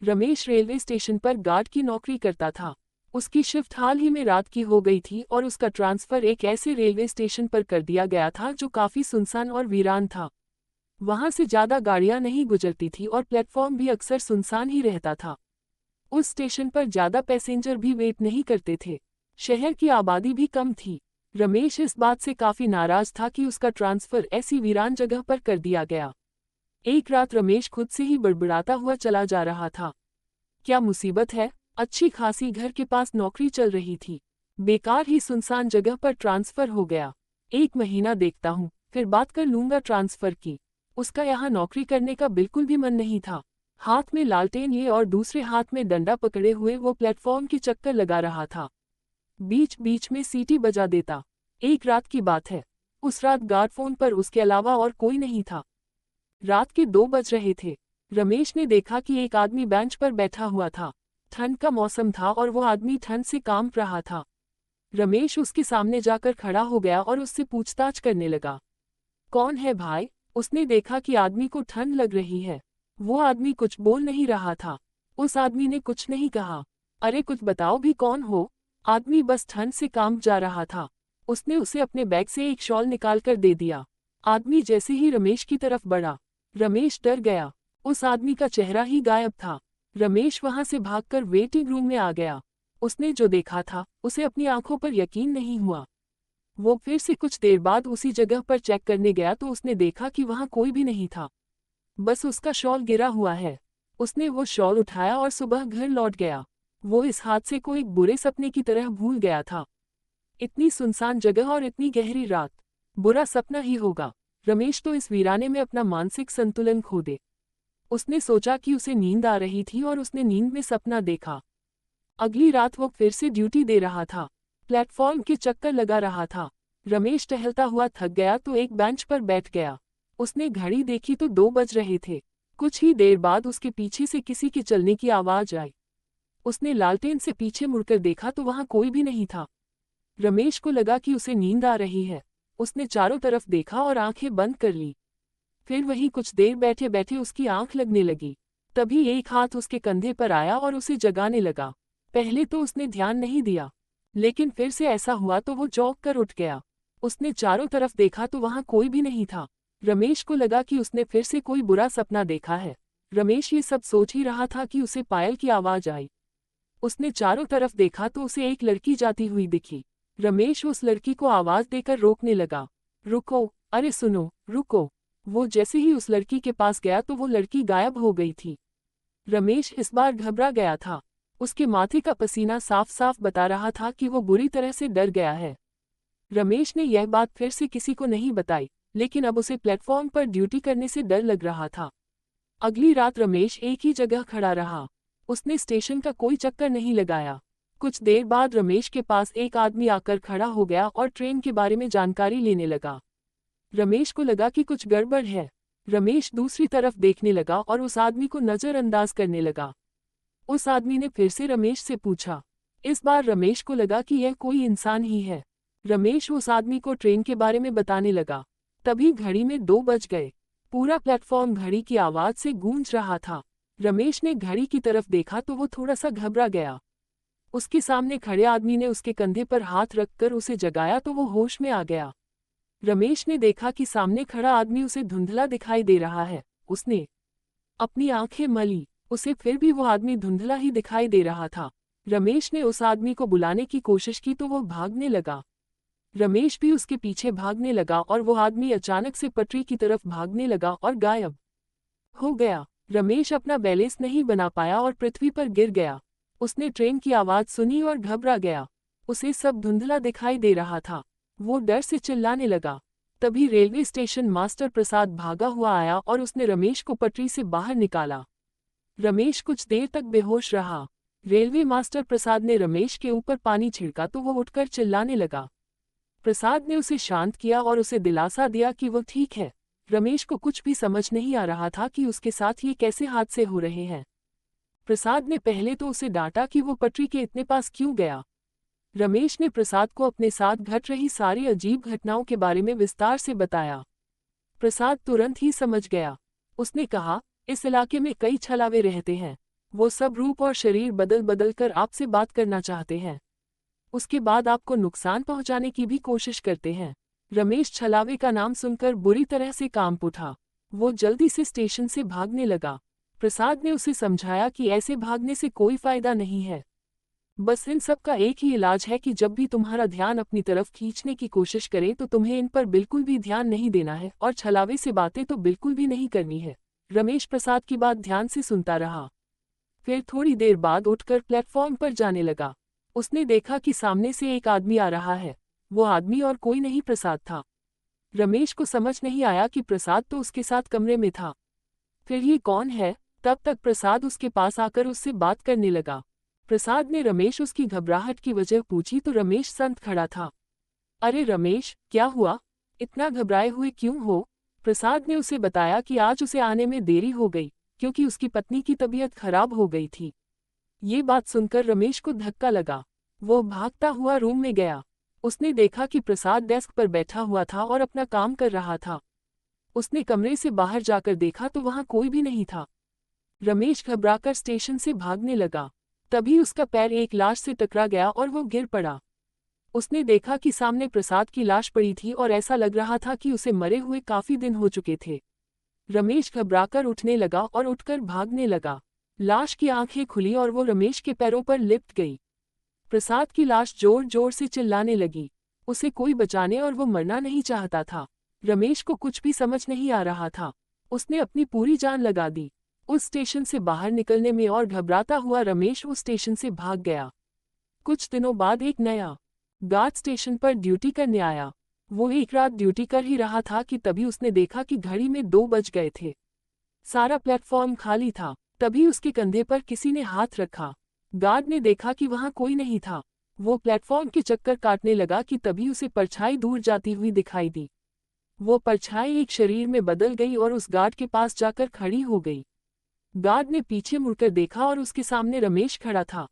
Ramesh railway station पर guard की नौकरी करता था। उसकी शिफ्ट हाल ही में रात की हो गई थी और उसका ट्रांसफर एक ऐसे रेलवे स्टेशन पर कर दिया गया था जो काफी सुनसान और वीरान था। वहां से ज्यादा गाड़ियां नहीं गुजरती थी और प्लेटफॉर्म भी अक्सर सुनसान ही रहता था। उस स्टेशन पर ज्यादा पैसेंजर भी वेट नहीं करते थे। शहर की आबादी भी कम थी। रमेश इस बात से काफी नाराज था कि उसका ट्रांसफर ऐसी वीरान जगह पर कर दिया गया। एक रात रमेश खुद से ही बड़बड़ाता हुआ चला जा रहा था। क्या मुसीबत है, अच्छी खासी घर के पास नौकरी चल रही थी, बेकार ही सुनसान जगह पर ट्रांसफर हो गया। 1 महीना देखता हूँ, फिर बात कर लूंगा ट्रांसफर की। उसका यहाँ नौकरी करने का बिल्कुल भी मन नहीं था। हाथ में लालटेन लिए और दूसरे हाथ में डंडा पकड़े हुए वो प्लेटफॉर्म की चक्कर लगा रहा था। बीच बीच में सीटी बजा देता। एक रात की बात है। उस रात गार्ड फोन पर उसके अलावा और कोई नहीं था। रात के 2 बज रहे थे। रमेश ने देखा कि एक आदमी बेंच पर बैठा हुआ था। ठंड का मौसम था और वो आदमी ठंड से कांप रहा था। रमेश उसके सामने जाकर खड़ा हो गया और उससे पूछताछ करने लगा। कौन है भाई? उसने देखा कि आदमी को ठंड लग रही है। वो आदमी कुछ बोल नहीं रहा था। उस आदमी ने कुछ नहीं कहा। अरे कुछ बताओ भी, कौन हो? आदमी बस ठंड से कांप जा रहा था। उसने उसे अपने बैग से एक शॉल निकालकर दे दिया। आदमी जैसे ही रमेश की तरफ बढ़ा, रमेश डर गया। उस आदमी का चेहरा ही गायब था। रमेश वहां से भागकर वेटिंग रूम में आ गया। उसने जो देखा था उसे अपनी आंखों पर यकीन नहीं हुआ। वो फिर से कुछ देर बाद उसी जगह पर चेक करने गया तो उसने देखा कि वहां कोई भी नहीं था, बस उसका शॉल गिरा हुआ है। उसने वो शॉल उठाया और सुबह घर लौट गया। वो इस हादसे को एक बुरे सपने की तरह भूल गया था। इतनी सुनसान जगह और इतनी गहरी रात, बुरा सपना ही होगा। रमेश तो इस वीराने में अपना मानसिक संतुलन खो दे। उसने सोचा कि उसे नींद आ रही थी और उसने नींद में सपना देखा। अगली रात वो फिर से ड्यूटी दे रहा था, प्लेटफॉर्म के चक्कर लगा रहा था। रमेश टहलता हुआ थक गया तो एक बेंच पर बैठ गया। उसने घड़ी देखी तो 2 बज रहे थे। कुछ ही देर बाद उसके पीछे से किसी के चलने की आवाज आई। उसने लालटेन से पीछे मुड़कर देखा तो वहां कोई भी नहीं था। रमेश को लगा कि उसे नींद आ रही है। उसने चारों तरफ देखा और आंखें बंद कर ली। फिर वहीं कुछ देर बैठे बैठे उसकी आंख लगने लगी। तभी एक हाथ उसके कंधे पर आया और उसे जगाने लगा। पहले तो उसने ध्यान नहीं दिया, लेकिन फिर से ऐसा हुआ तो वो चौंक कर उठ गया। उसने चारों तरफ देखा तो वहां कोई भी नहीं था। रमेश को लगा कि उसने फिर से कोई बुरा सपना देखा है। रमेश ये सब सोच ही रहा था कि उसे पायल की आवाज आई। उसने चारों तरफ देखा तो उसे एक लड़की जाती हुई दिखी। रमेश उस लड़की को आवाज देकर रोकने लगा। रुको, अरे सुनो, रुको। वो जैसे ही उस लड़की के पास गया तो वो लड़की गायब हो गई थी। रमेश इस बार घबरा गया था। उसके माथे का पसीना साफ साफ बता रहा था कि वो बुरी तरह से डर गया है। रमेश ने यह बात फिर से किसी को नहीं बताई, लेकिन अब उसे प्लेटफॉर्म पर ड्यूटी करने से डर लग रहा था। अगली रात रमेश एक ही जगह खड़ा रहा। उसने स्टेशन का कोई चक्कर नहीं लगाया। कुछ देर बाद रमेश के पास एक आदमी आकर खड़ा हो गया और ट्रेन के बारे में जानकारी लेने लगा। रमेश को लगा कि कुछ गड़बड़ है। रमेश दूसरी तरफ देखने लगा और उस आदमी को नजरअंदाज करने लगा। उस आदमी ने फिर से रमेश से पूछा। इस बार रमेश को लगा कि यह कोई इंसान ही है। रमेश उस आदमी को ट्रेन के बारे में बताने लगा। तभी घड़ी में 2 बज गए। पूरा प्लेटफॉर्म घड़ी की आवाज से गूंज रहा था। रमेश ने घड़ी की तरफ देखा तो वो थोड़ा सा घबरा गया। उसके सामने खड़े आदमी ने उसके कंधे पर हाथ रखकर उसे जगाया तो वो होश में आ गया। रमेश ने देखा कि सामने खड़ा आदमी उसे धुंधला दिखाई दे रहा है। उसने अपनी आंखें मली। उसे फिर भी वो आदमी धुंधला ही दिखाई दे रहा था। रमेश ने उस आदमी को बुलाने की कोशिश की तो वो भागने लगा। रमेश भी उसके पीछे भागने लगा और वो आदमी अचानक से पटरी की तरफ भागने लगा और गायब हो गया। रमेश अपना बैलेंस नहीं बना पाया और पृथ्वी पर गिर गया। उसने ट्रेन की आवाज सुनी और घबरा गया। उसे सब धुंधला दिखाई दे रहा था। वो डर से चिल्लाने लगा। तभी रेलवे स्टेशन मास्टर प्रसाद भागा हुआ आया और उसने रमेश को पटरी से बाहर निकाला। रमेश कुछ देर तक बेहोश रहा। रेलवे मास्टर प्रसाद ने रमेश के ऊपर पानी छिड़का तो वो उठकर चिल्लाने लगा। प्रसाद ने उसे शांत किया और उसे दिलासा दिया कि वो ठीक है। रमेश को कुछ भी समझ नहीं आ रहा था कि उसके साथ ये कैसे हादसे हो रहे हैं। प्रसाद ने पहले तो उसे डांटा कि वो पटरी के इतने पास क्यों गया। रमेश ने प्रसाद को अपने साथ घट रही सारी अजीब घटनाओं के बारे में विस्तार से बताया। प्रसाद तुरंत ही समझ गया। उसने कहा, इस इलाके में कई छलावे रहते हैं। वो सब रूप और शरीर बदल बदल कर आपसे बात करना चाहते हैं। उसके बाद आपको नुकसान पहुंचाने की भी कोशिश करते हैं। रमेश छलावे का नाम सुनकर बुरी तरह से कांप उठा। वो जल्दी से स्टेशन से भागने लगा। प्रसाद ने उसे समझाया कि ऐसे भागने से कोई फायदा नहीं है। बस इन सब का एक ही इलाज है कि जब भी तुम्हारा ध्यान अपनी तरफ खींचने की कोशिश करे तो तुम्हें इन पर बिल्कुल भी ध्यान नहीं देना है और छलावे से बातें तो बिल्कुल भी नहीं करनी है। रमेश प्रसाद की बात ध्यान से सुनता रहा। फिर थोड़ी देर बाद उठकर प्लेटफॉर्म पर जाने लगा। उसने देखा कि सामने से एक आदमी आ रहा है। वो आदमी और कोई नहीं प्रसाद था। रमेश को समझ नहीं आया कि प्रसाद तो उसके साथ कमरे में था। फिर ये कौन है? तब तक प्रसाद उसके पास आकर उससे बात करने लगा। प्रसाद ने रमेश उसकी घबराहट की वजह पूछी तो रमेश संत खड़ा था। अरे रमेश, क्या हुआ? इतना घबराए हुए क्यों हो? प्रसाद ने उसे बताया कि आज उसे आने में देरी हो गई क्योंकि उसकी पत्नी की तबीयत खराब हो गई थी। ये बात सुनकर रमेश को धक्का लगा। वो भागता हुआ रूम में गया। उसने देखा कि प्रसाद डेस्क पर बैठा हुआ था और अपना काम कर रहा था। उसने कमरे से बाहर जाकर देखा तो वहां कोई भी नहीं था। रमेश घबराकर स्टेशन से भागने लगा। तभी उसका पैर एक लाश से टकरा गया और वो गिर पड़ा। उसने देखा कि सामने प्रसाद की लाश पड़ी थी और ऐसा लग रहा था कि उसे मरे हुए काफी दिन हो चुके थे। रमेश घबराकर उठने लगा और उठकर भागने लगा। लाश की आंखें खुली और वो रमेश के पैरों पर लिपट गई। प्रसाद की लाश जोर जोर से चिल्लाने लगी। उसे कोई बचाने और वो मरना नहीं चाहता था। रमेश को कुछ भी समझ नहीं आ रहा था। उसने अपनी पूरी जान लगा दी उस स्टेशन से बाहर निकलने में और घबराता हुआ रमेश उस स्टेशन से भाग गया। कुछ दिनों बाद एक नया गार्ड स्टेशन पर ड्यूटी करने आया। वो एक रात ड्यूटी कर ही रहा था कि तभी उसने देखा कि घड़ी में 2 बज गए थे। सारा प्लेटफॉर्म खाली था। तभी उसके कंधे पर किसी ने हाथ रखा। गार्ड ने देखा कि वहां कोई नहीं था। वो प्लेटफॉर्म के चक्कर काटने लगा कि तभी उसे परछाई दूर जाती हुई दिखाई दी। वो परछाई एक शरीर में बदल गई और उस गार्ड के पास जाकर खड़ी हो गई। गार्ड ने पीछे मुड़कर देखा और उसके सामने रमेश खड़ा था।